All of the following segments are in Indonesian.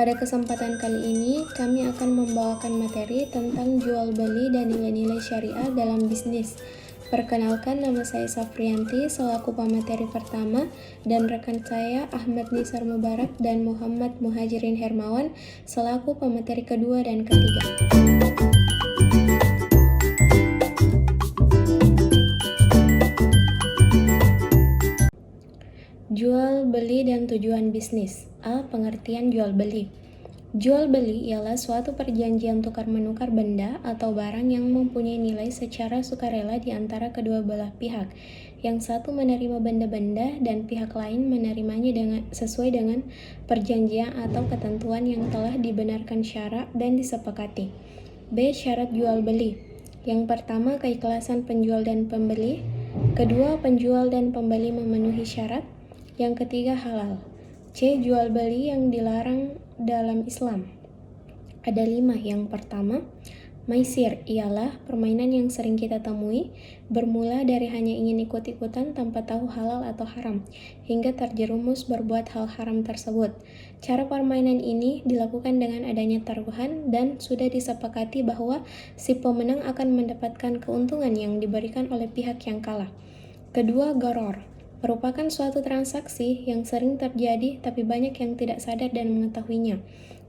Pada kesempatan kali ini, kami akan membawakan materi tentang jual beli dan nilai-nilai syariah dalam bisnis. Perkenalkan, nama saya Safrianti selaku pemateri pertama dan rekan saya Ahmad Nisar Mubarak dan Muhammad Muhajirin Hermawan selaku pemateri kedua dan ketiga. Jual beli dan tujuan bisnis. A. Pengertian jual beli. Jual beli ialah suatu perjanjian tukar-menukar benda atau barang yang mempunyai nilai secara sukarela di antara kedua belah pihak. Yang satu menerima benda-benda dan pihak lain menerimanya sesuai dengan perjanjian atau ketentuan yang telah dibenarkan syarak dan disepakati. B. Syarat jual beli. Yang pertama, keikhlasan penjual dan pembeli. Kedua, penjual dan pembeli memenuhi syarat. Yang ketiga, halal. C. Jual beli yang dilarang dalam Islam. Ada 5. Yang pertama, maisir ialah permainan yang sering kita temui, bermula dari hanya ingin ikut-ikutan tanpa tahu halal atau haram, hingga terjerumus berbuat hal haram tersebut. Cara permainan ini dilakukan dengan adanya taruhan dan sudah disepakati bahwa si pemenang akan mendapatkan keuntungan yang diberikan oleh pihak yang kalah. Kedua, gharor merupakan suatu transaksi yang sering terjadi tapi banyak yang tidak sadar dan mengetahuinya.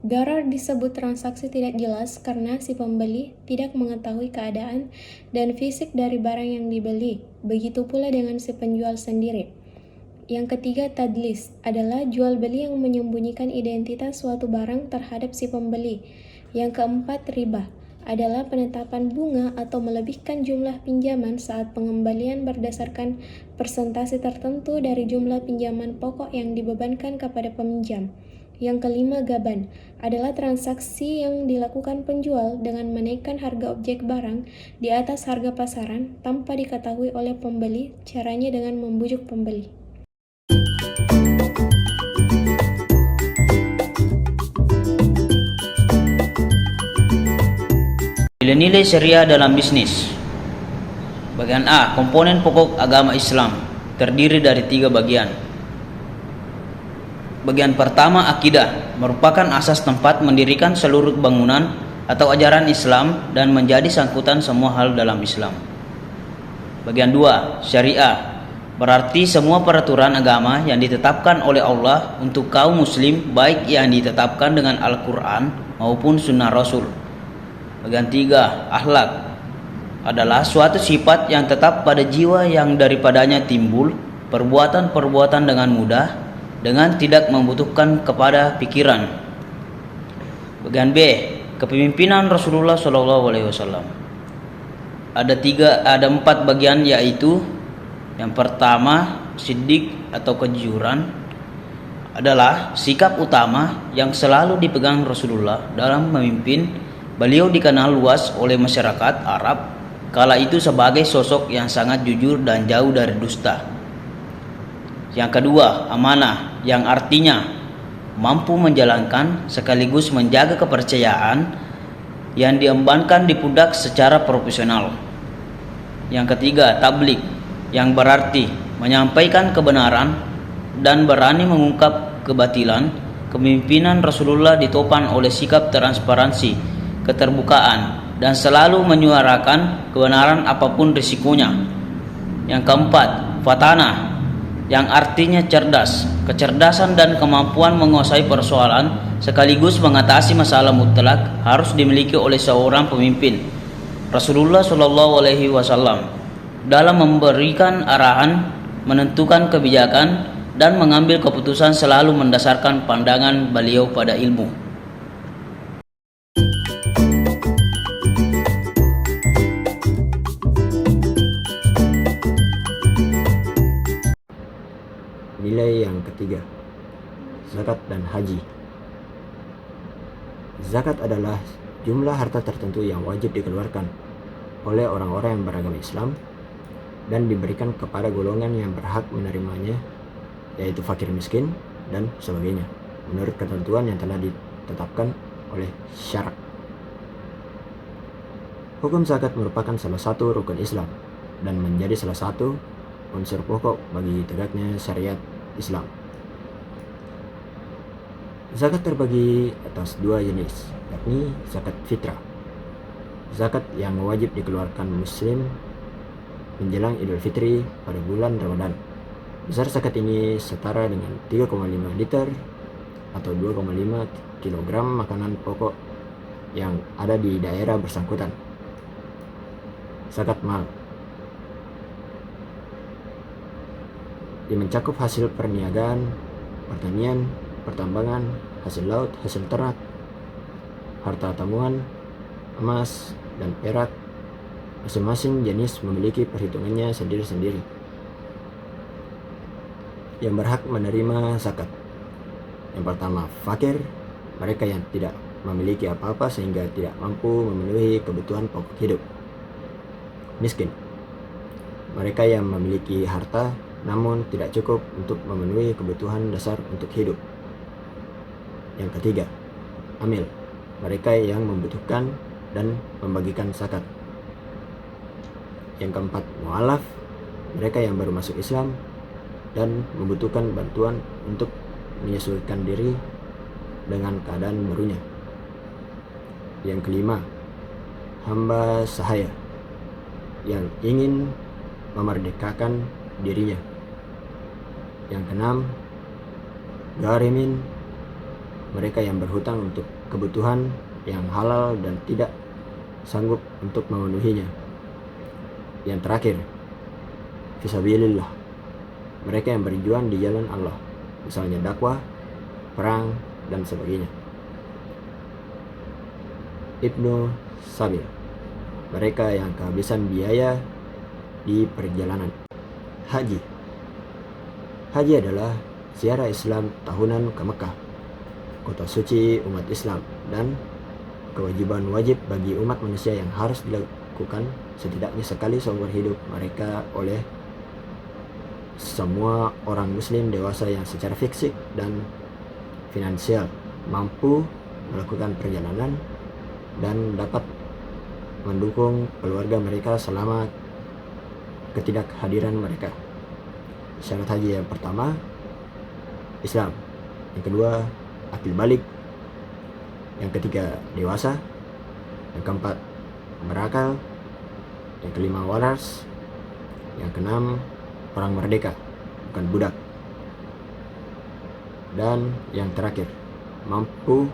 Gharar disebut transaksi tidak jelas karena si pembeli tidak mengetahui keadaan dan fisik dari barang yang dibeli. Begitu pula dengan si penjual sendiri. Yang ketiga, tadlis adalah jual beli yang menyembunyikan identitas suatu barang terhadap si pembeli. Yang keempat, riba adalah penetapan bunga atau melebihkan jumlah pinjaman saat pengembalian berdasarkan persentase tertentu dari jumlah pinjaman pokok yang dibebankan kepada peminjam. Yang kelima, gaban adalah transaksi yang dilakukan penjual dengan menaikkan harga objek barang di atas harga pasaran tanpa diketahui oleh pembeli. Caranya dengan membujuk pembeli. Nilai-nilai syariah dalam bisnis. Bagian A, komponen pokok agama Islam, terdiri dari 3 bagian. Bagian pertama, akidah, merupakan asas tempat mendirikan seluruh bangunan atau ajaran Islam dan menjadi sangkutan semua hal dalam Islam. Bagian 2, syariah, berarti semua peraturan agama yang ditetapkan oleh Allah untuk kaum muslim, baik yang ditetapkan dengan Al-Quran maupun sunnah Rasul. Bagian 3, akhlak, adalah suatu sifat yang tetap pada jiwa yang daripadanya timbul perbuatan-perbuatan dengan mudah, dengan tidak membutuhkan kepada pikiran. Bagian B, kepemimpinan Rasulullah SAW. Ada 4 bagian, yaitu yang pertama, siddiq atau kejujuran, adalah sikap utama yang selalu dipegang Rasulullah dalam memimpin. Beliau dikenal luas oleh masyarakat Arab kala itu sebagai sosok yang sangat jujur dan jauh dari dusta. Yang kedua, amanah, yang artinya mampu menjalankan sekaligus menjaga kepercayaan yang diembankan di pundak secara profesional. Yang ketiga, tabligh, yang berarti menyampaikan kebenaran dan berani mengungkap kebatilan. Kepemimpinan Rasulullah ditopang oleh sikap transparansi, keterbukaan, dan selalu menyuarakan kebenaran apapun risikonya. Yang keempat, fatanah, yang artinya cerdas, kecerdasan dan kemampuan menguasai persoalan sekaligus mengatasi masalah mutlak harus dimiliki oleh seorang pemimpin. Rasulullah SAW dalam memberikan arahan, menentukan kebijakan, dan mengambil keputusan selalu mendasarkan pandangan beliau pada ilmu. Nilai yang ketiga, zakat dan haji. Zakat adalah jumlah harta tertentu yang wajib dikeluarkan oleh orang-orang yang beragama Islam dan diberikan kepada golongan yang berhak menerimanya, yaitu fakir miskin dan sebagainya, menurut ketentuan yang telah ditetapkan oleh syarak. Hukum zakat merupakan salah satu rukun Islam dan menjadi salah satu unsur pokok bagi tegaknya syariat Islam. Zakat terbagi atas dua jenis, yakni zakat fitrah, zakat yang wajib dikeluarkan muslim menjelang Idul Fitri pada bulan Ramadan. Besar zakat ini setara dengan 3,5 liter atau 2,5 kilogram makanan pokok yang ada di daerah bersangkutan. Zakat mal yang mencakup hasil perniagaan, pertanian, pertambangan, hasil laut, hasil ternak, harta tamuan, emas, dan perak. Masing-masing jenis memiliki perhitungannya sendiri-sendiri. Yang berhak menerima zakat: yang pertama, fakir, mereka yang tidak memiliki apa-apa sehingga tidak mampu memenuhi kebutuhan pokok hidup. Miskin, mereka yang memiliki harta namun tidak cukup untuk memenuhi kebutuhan dasar untuk hidup. Yang ketiga, amil, mereka yang membutuhkan dan membagikan zakat. Yang keempat, mu'alaf, mereka yang baru masuk Islam dan membutuhkan bantuan untuk menyesuaikan diri dengan keadaan barunya. Yang kelima, hamba sahaya, yang ingin memerdekakan dirinya. Yang keenam, gharimin, mereka yang berhutang untuk kebutuhan yang halal dan tidak sanggup untuk memenuhinya. Yang terakhir, fisabilillah, mereka yang berjuang di jalan Allah, misalnya dakwah, perang, dan sebagainya. Ibnu Sabil, mereka yang kehabisan biaya di perjalanan. Haji adalah ziarah Islam tahunan ke Mekah, kota suci umat Islam, dan kewajiban wajib bagi umat manusia yang harus dilakukan setidaknya sekali seumur hidup mereka oleh semua orang muslim dewasa yang secara fisik dan finansial mampu melakukan perjalanan dan dapat mendukung keluarga mereka selama ketidakhadiran mereka. Syarat haji yang pertama, Islam. Yang kedua, akil balik. Yang ketiga, dewasa. Yang keempat, berakal. Yang kelima, waras. Yang keenam, orang merdeka, bukan budak. Dan yang terakhir, mampu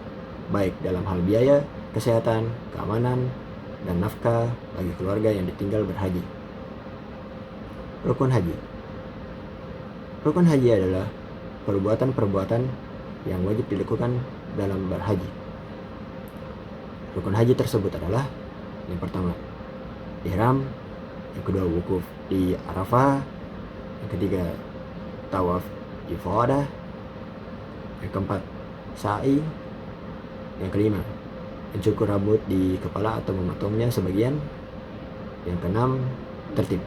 baik dalam hal biaya, kesehatan, keamanan, dan nafkah bagi keluarga yang ditinggal berhaji. Rukun haji. Rukun haji adalah perbuatan-perbuatan yang wajib dilakukan dalam berhaji. Rukun haji tersebut adalah: yang pertama, ihram. Yang kedua, wukuf di Arafah. Yang ketiga, tawaf ifadah. Yang keempat, sa'i. Yang kelima, mencukur rambut di kepala atau memotongnya sebagian. Yang keenam, tertib.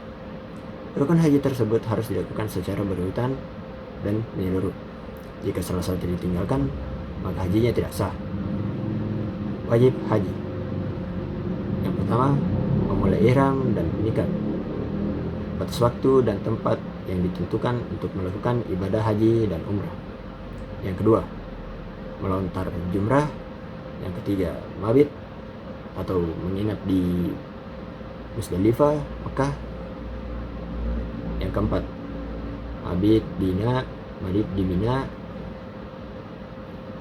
Rukun haji tersebut harus dilakukan secara berurutan dan menyeluruh. Jika salah satu ditinggalkan, maka hajinya tidak sah. Wajib haji. Yang pertama, memulai ihram dan mengikat. Batas waktu dan tempat yang ditentukan untuk melakukan ibadah haji dan umrah. Yang kedua, melontar jumrah. Yang ketiga, mabit atau menginap di Musdalifah, Mekah. Yang keempat, mabit di Mina.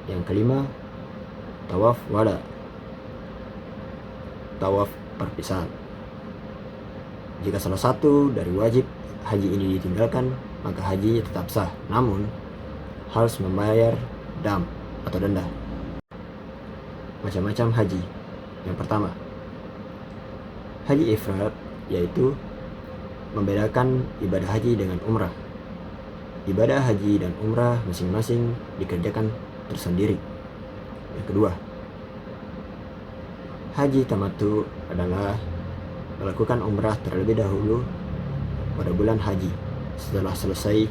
Yang kelima, tawaf wada, tawaf perpisahan. Jika salah satu dari wajib haji ini ditinggalkan, maka hajinya tetap sah, namun harus membayar dam atau denda. Macam-macam haji. Yang pertama, haji ifrad, yaitu membedakan ibadah haji dengan umrah. Ibadah haji dan umrah masing-masing dikerjakan tersendiri. Yang kedua, haji tamattu adalah melakukan umrah terlebih dahulu pada bulan haji. Setelah selesai,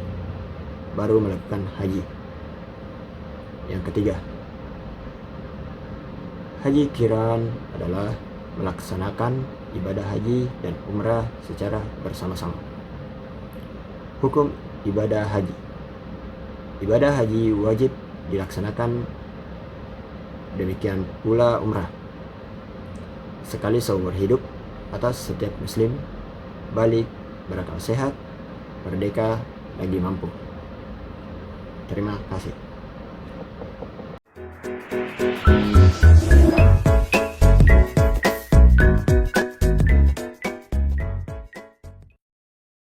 baru melakukan haji. Yang ketiga, haji qiran adalah melaksanakan ibadah haji dan umrah secara bersama-sama. Hukum ibadah haji. Ibadah haji wajib dilaksanakan Demikian pula umrah. Sekali seumur hidup atas setiap muslim, balik, berakal sehat, merdeka, lagi mampu. Terima kasih.